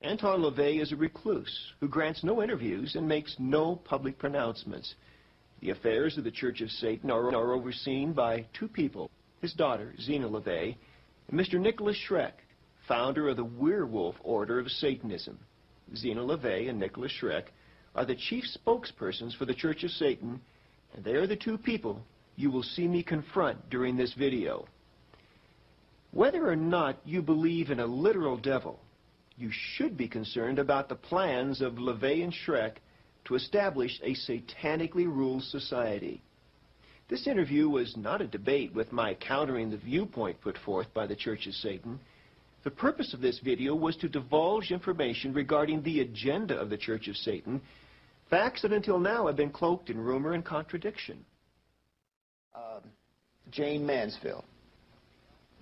Anton LaVey is a recluse who grants no interviews and makes no public pronouncements. The affairs of the Church of Satan are overseen by two people, his daughter, Zena LaVey, and Mr. Nicholas Schreck, founder of the Werewolf Order of Satanism. Zena LaVey and Nicholas Schreck are the chief spokespersons for the Church of Satan, and they are the two people you will see me confront during this video. Whether or not you believe in a literal devil, you should be concerned about the plans of LaVey and Schreck to establish a satanically ruled society. This interview was not a debate with my countering the viewpoint put forth by the Church of Satan. The purpose of this video was to divulge information regarding the agenda of the Church of Satan, facts that until now have been cloaked in rumor and contradiction. Jane Mansfield.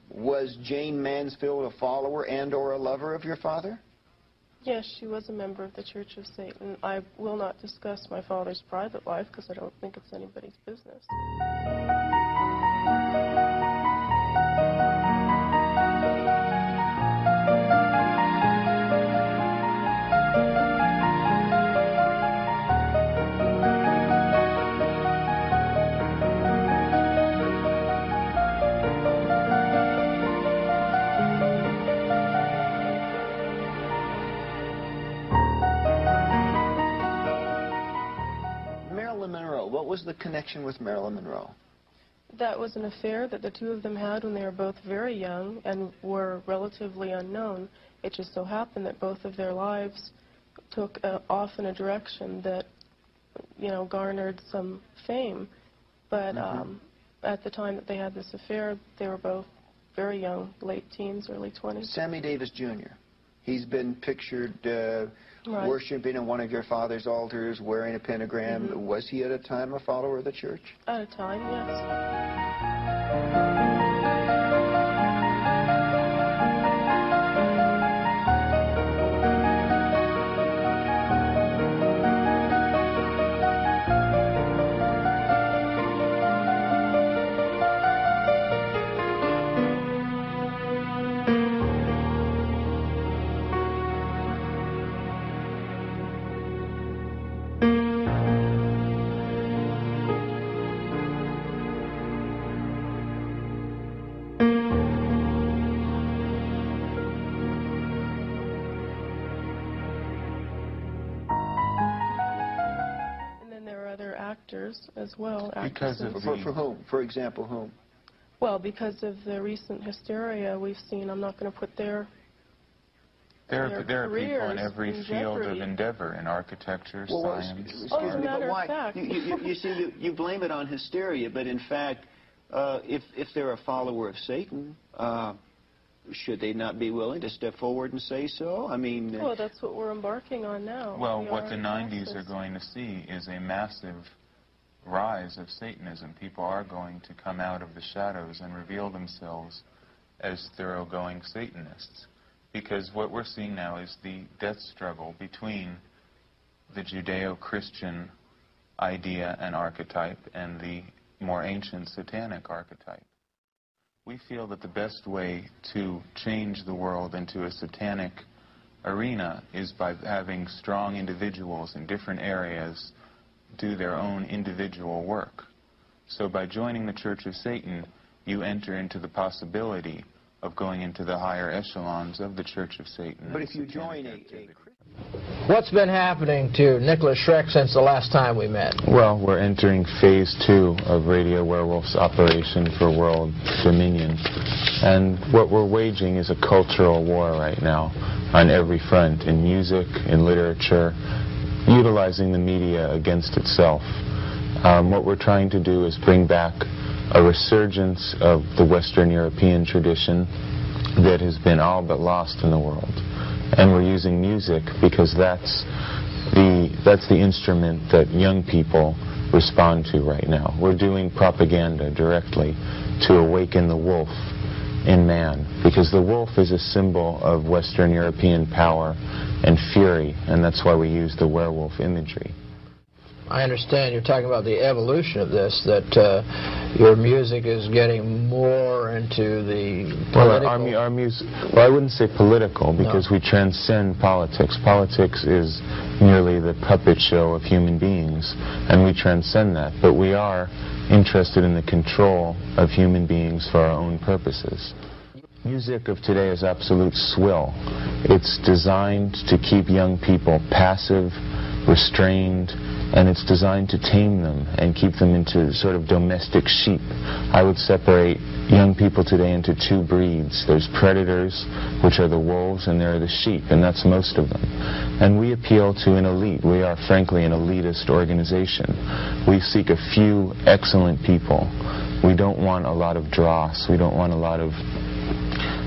Was Jane Mansfield a follower and or a lover of your father? Yes, she was a member of the Church of Satan. I will not discuss my father's private life because I don't think it's anybody's business. What was the connection with Marilyn Monroe? That was an affair that the two of them had when they were both very young and were relatively unknown. It just so happened that both of their lives took off in a direction that, you know, garnered some fame. But at the time that they had this affair, they were both very young, late teens, early 20s. Sammy Davis Jr. He's been pictured worshiping in one of your father's altars, wearing a pentagram. Was he at a time a follower of the church? At a time, yes. As well. Because of for whom? For example, whom? Well, because of the recent hysteria we've seen, I'm not going to put their There are people in every field of endeavor, in architecture, science. Excuse me, but why? You see, you blame it on hysteria, but in fact, if they're a follower of Satan, should they not be willing to step forward and say so? I mean... Well, that's what we're embarking on now. Well, what the 90s are going to see is a massive rise of Satanism. People are going to come out of the shadows and reveal themselves as thoroughgoing Satanists. Because what we're seeing now is the death struggle between the Judeo-Christian idea and archetype and the more ancient satanic archetype. We feel that the best way to change the world into a satanic arena is by having strong individuals in different areas do their own individual work. So by joining the Church of Satan, you enter into the possibility of going into the higher echelons of the Church of Satan. But if you join What's been happening to Nicholas Schreck since the last time we met? Well, we're entering phase 2 of Radio Werewolf's operation for world dominion. And what we're waging is a cultural war right now on every front, in music, in literature, utilizing the media against itself. What we're trying to do is bring back a resurgence of the Western European tradition that has been all but lost in the world. And we're using music because that's the instrument that young people respond to right now. We're doing propaganda directly to awaken the wolf in man, because the wolf is a symbol of Western European power and fury, and that's why we use the werewolf imagery. I understand you're talking about the evolution of this, that your music is getting more into the political... Well, our music, well, I wouldn't say political, because we transcend politics. Politics is merely the puppet show of human beings, and we transcend that. But we are interested in the control of human beings for our own purposes. Music of today is absolute swill. It's designed to keep young people passive, restrained, and it's designed to tame them and keep them into sort of domestic sheep. I would separate young people today into two breeds. There's predators, which are the wolves, and there are the sheep, and that's most of them. And we appeal to an elite. We are, frankly, an elitist organization. We seek a few excellent people. We don't want a lot of dross. We don't want a lot of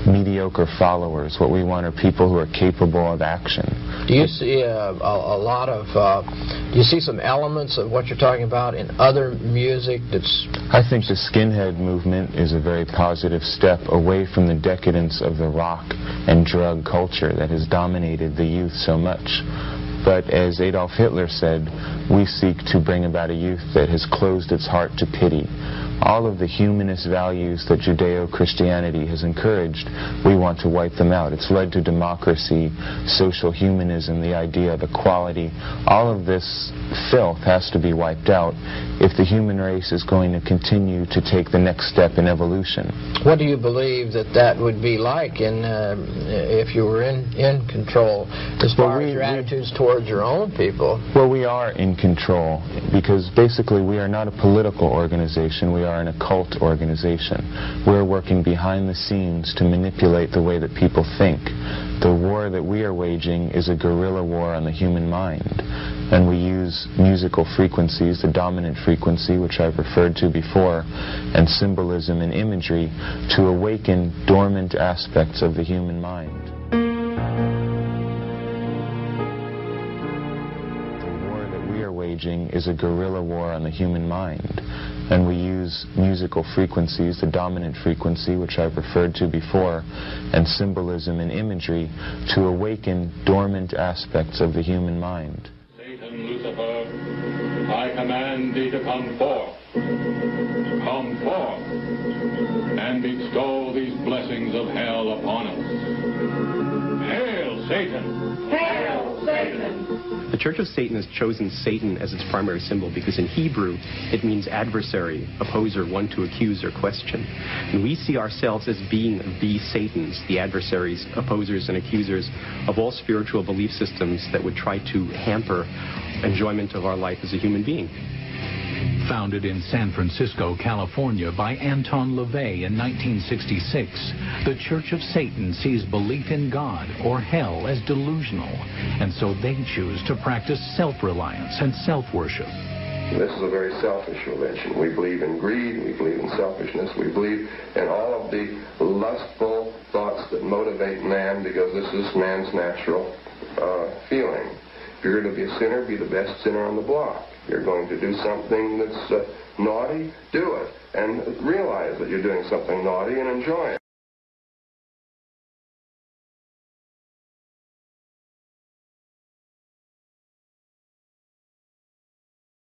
mediocre followers. What we want are people who are capable of action. Do you see a lot of, do you see some elements of what you're talking about in other music that's... I think the skinhead movement is a very positive step away from the decadence of the rock and drug culture that has dominated the youth so much. But as Adolf Hitler said, we seek to bring about a youth that has closed its heart to pity. All of the humanist values that Judeo-Christianity has encouraged, we want to wipe them out. It's led to democracy, social humanism, the idea of equality. All of this filth has to be wiped out if the human race is going to continue to take the next step in evolution. What do you believe that would be like if you were in control as far as your attitudes towards your own people? Well, we are in control because basically we are not a political organization. We are an occult organization. We're working behind the scenes to manipulate the way that people think. The war that we are waging is a guerrilla war on the human mind. And we use musical frequencies, the dominant frequency, which I've referred to before, and symbolism and imagery to awaken dormant aspects of the human mind. The war that we are waging is a guerrilla war on the human mind. And we use musical frequencies, the dominant frequency, which I've referred to before, and symbolism and imagery to awaken dormant aspects of the human mind. Satan, Lucifer, I command thee to come forth. Come forth, and bestow these blessings of hell upon us. Hail, Satan! Hail, Satan! The Church of Satan has chosen Satan as its primary symbol because in Hebrew it means adversary, opposer, one to accuse or question. And we see ourselves as being the Satans, the adversaries, opposers, and accusers of all spiritual belief systems that would try to hamper enjoyment of our life as a human being. Founded in San Francisco, California by Anton LaVey in 1966, the Church of Satan sees belief in God or hell as delusional, and so they choose to practice self-reliance and self-worship. This is a very selfish religion. We believe in greed, we believe in selfishness, we believe in all of the lustful thoughts that motivate man because this is man's natural feeling. If you're going to be a sinner, be the best sinner on the block. If you're going to do something that's naughty, do it. And realize that you're doing something naughty and enjoy it.